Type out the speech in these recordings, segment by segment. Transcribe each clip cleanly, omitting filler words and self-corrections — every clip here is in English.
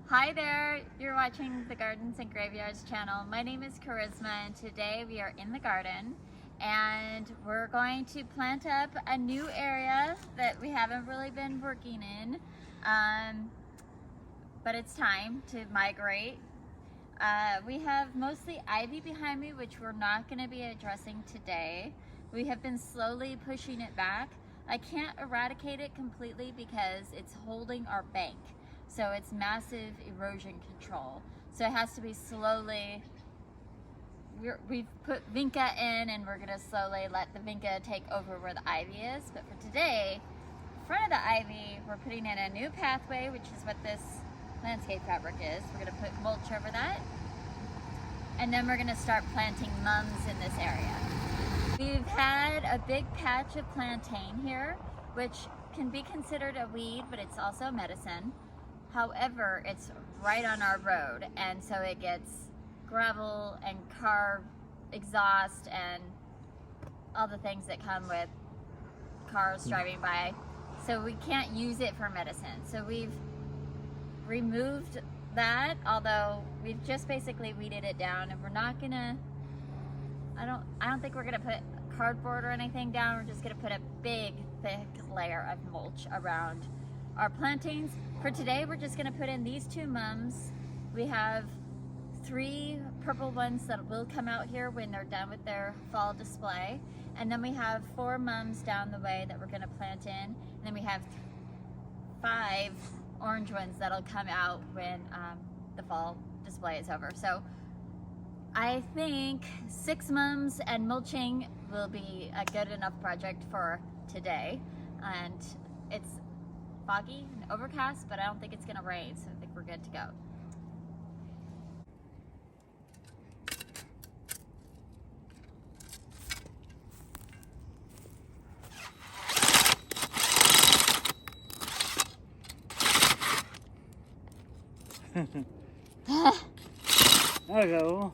Hi there, you're watching the Gardens and Graveyards channel. My name is Charisma and today we are in the garden and we're going to plant up a new area that we haven't really been working in, but it's time to migrate. We have mostly ivy behind me, which we're not going to be addressing today. We have been slowly pushing it back. I can't eradicate it completely because it's holding our bank. So it's massive erosion control. So it has to be slowly, we've put vinca in and we're gonna slowly let the vinca take over where the ivy is. But for today, in front of the ivy, we're putting in a new pathway, which is what this landscape fabric is. We're gonna put mulch over that. And then we're gonna start planting mums in this area. We've had a big patch of plantain here, which can be considered a weed, but it's also medicine. However, it's right on our road, and so it gets gravel and car exhaust and all the things that come with cars driving by. So we can't use it for medicine. So we've removed that, although we've just basically weeded it down, and we're not gonna, I don't think we're gonna put cardboard or anything down. We're just gonna put a big, thick layer of mulch around our plantings. For today, we're just gonna put in these two mums. We have 3 purple ones that will come out here when they're done with their fall display. And then we have 4 mums down the way that we're gonna plant in. And then we have 5 orange ones that'll come out when the fall display is over. So I think 6 mums and mulching will be a good enough project for today. And it's foggy and overcast, but I don't think it's gonna rain, so I think we're good to go. Hello.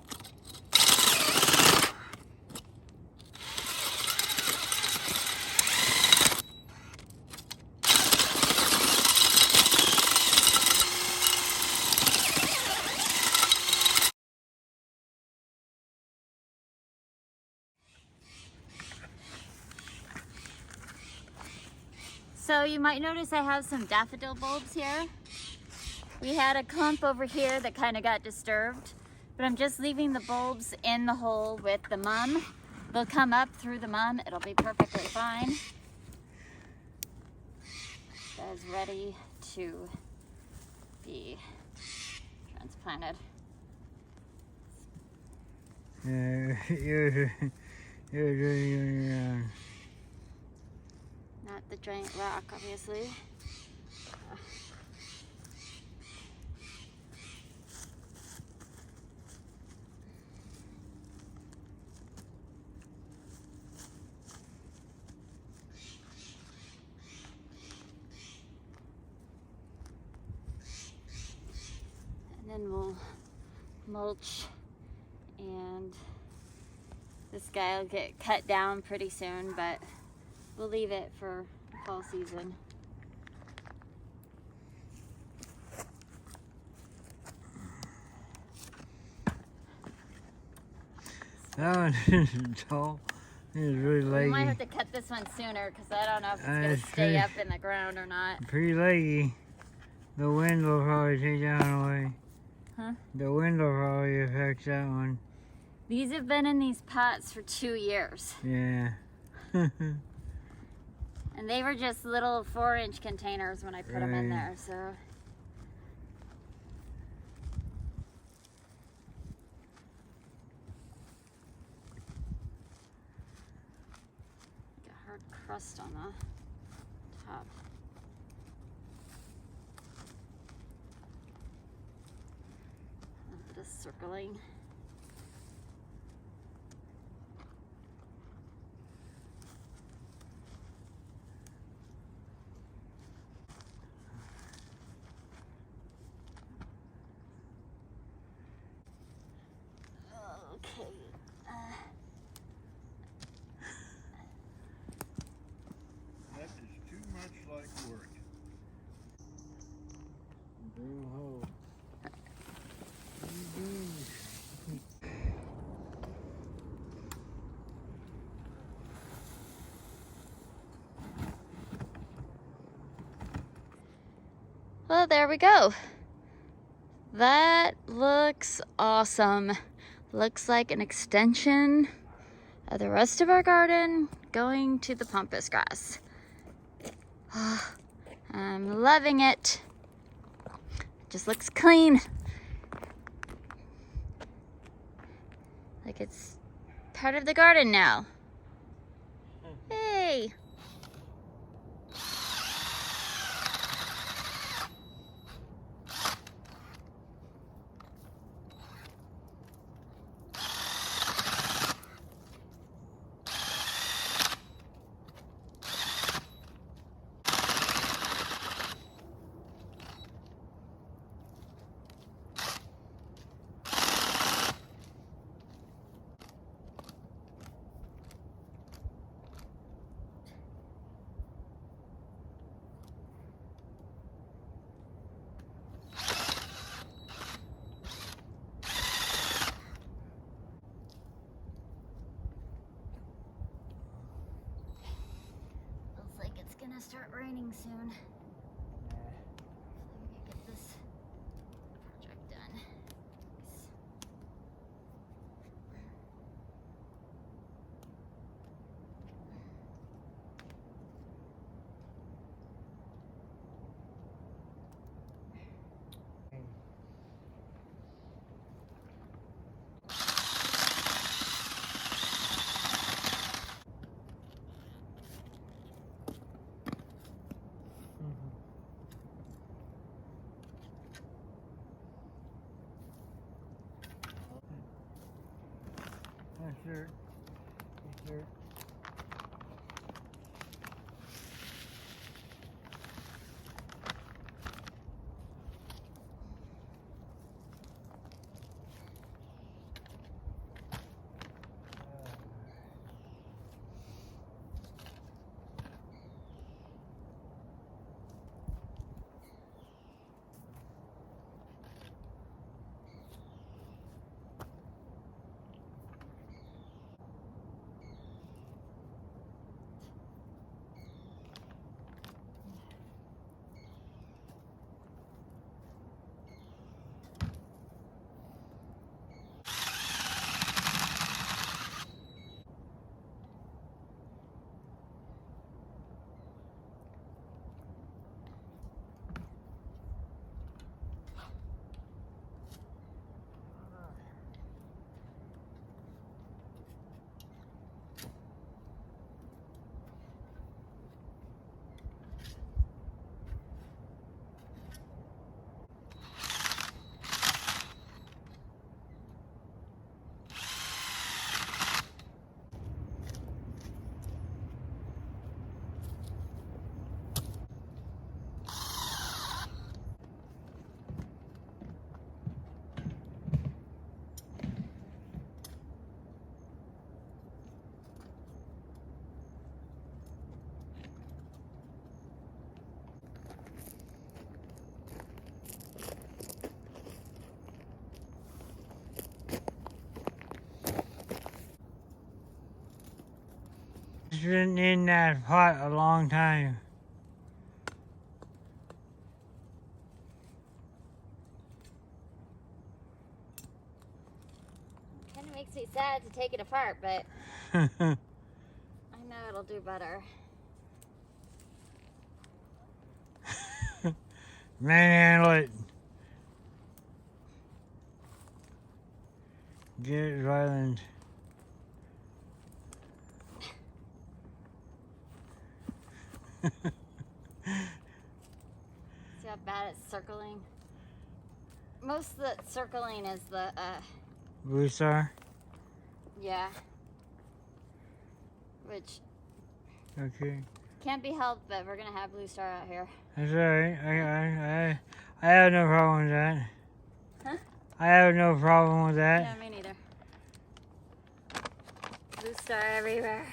So you might notice I have some daffodil bulbs here. We had a clump over here that kind of got disturbed, but I'm just leaving the bulbs in the hole with the mum. They'll come up through the mum. It'll be perfectly fine. That is ready to be transplanted. Not the giant rock, obviously. And then we'll mulch, and this guy will get cut down pretty soon, but we'll leave it for the fall season. That one isn't tall. It's really leggy. We might have to cut this one sooner because I don't know if it's going to stay up in the ground or not. Pretty leggy. The wind will probably take that one away. Huh? The wind will probably affect that one. These have been in these pots for 2 years. Yeah. And they were just little 4-inch containers when I put them in there, so. Like a hard crust on the top. A bit of circling. Okay. That is too much like work. Drill hole. there we go. That looks awesome. Looks like an extension of the rest of our garden going to the pampas grass. Oh, I'm loving it. Just looks clean. Like it's part of the garden now. Hey. Looks like it's gonna start raining soon. Let me get this project done. Sure. Sure. It's been in that pot a long time. Kind of makes me sad to take it apart, but I know it'll do better. Manhandle it. Get it violent. See how bad it's circling? Most of the circling is the, Blue star? yeah. Which Okay. can't be helped, but we're gonna have blue star out here. That's alright. I have no problem with that. Huh? I have no problem with that. Yeah, me neither. Blue star everywhere.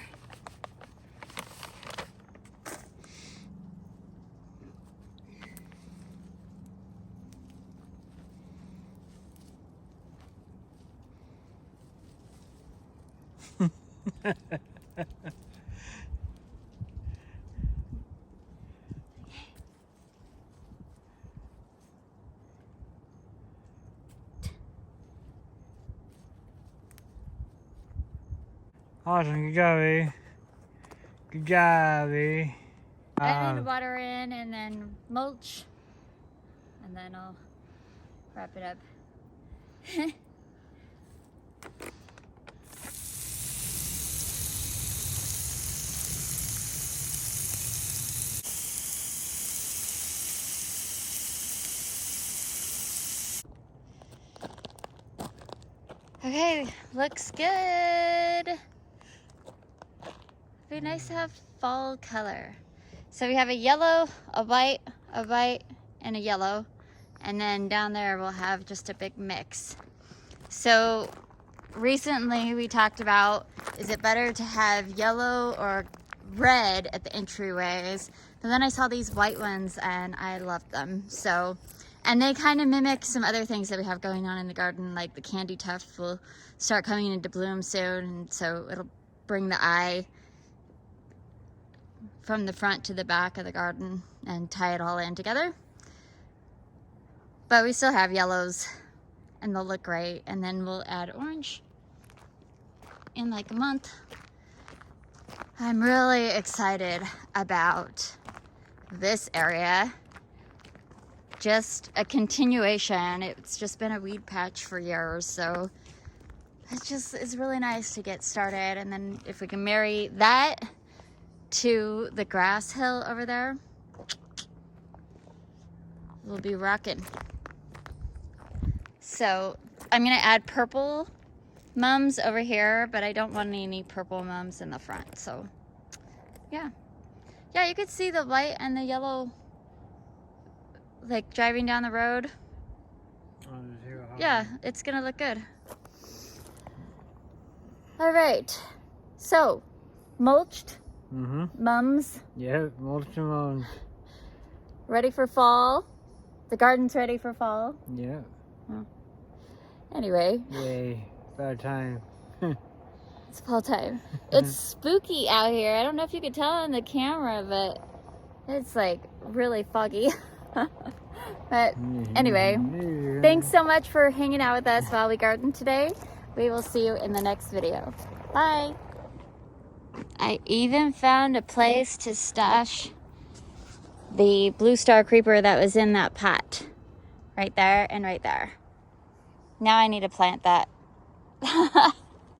Awesome. Good job, eh? Good job, eh? I need to water in and then mulch. And then I'll wrap it up. Okay, looks good. Be nice to have fall color. So we have a yellow, a white, and a yellow. And then down there we'll have just a big mix. So recently we talked about, is it better to have yellow or red at the entryways? But then I saw these white ones and I loved them. So, and they kind of mimic some other things that we have going on in the garden, like the candy tuft will start coming into bloom soon, and so it'll bring the eye from the front to the back of the garden and tie it all in together. But we still have yellows and they'll look great, and then we'll add orange in like a month. I'm really excited about this area. Just a continuation. It's just been a weed patch for years, so it's really nice to get started. And then if we can marry that to the grass hill over there, we'll be rocking. So I'm gonna add purple mums over here, but I don't want any purple mums in the front. So yeah, you could see the white and the yellow like driving down the road. Yeah, it's gonna look good. All right, so mulched mums. Yeah, mulched mums. Ready for fall. The garden's ready for fall. Yeah. Oh. Anyway. Yay, about time. It's fall time. It's spooky out here. I don't know if you could tell on the camera, but it's like really foggy. But anyway, thanks so much for hanging out with us while we garden today. We will see you in the next video. Bye. I even found a place to stash the blue star creeper that was in that pot. Right there and right there. Now I need to plant that.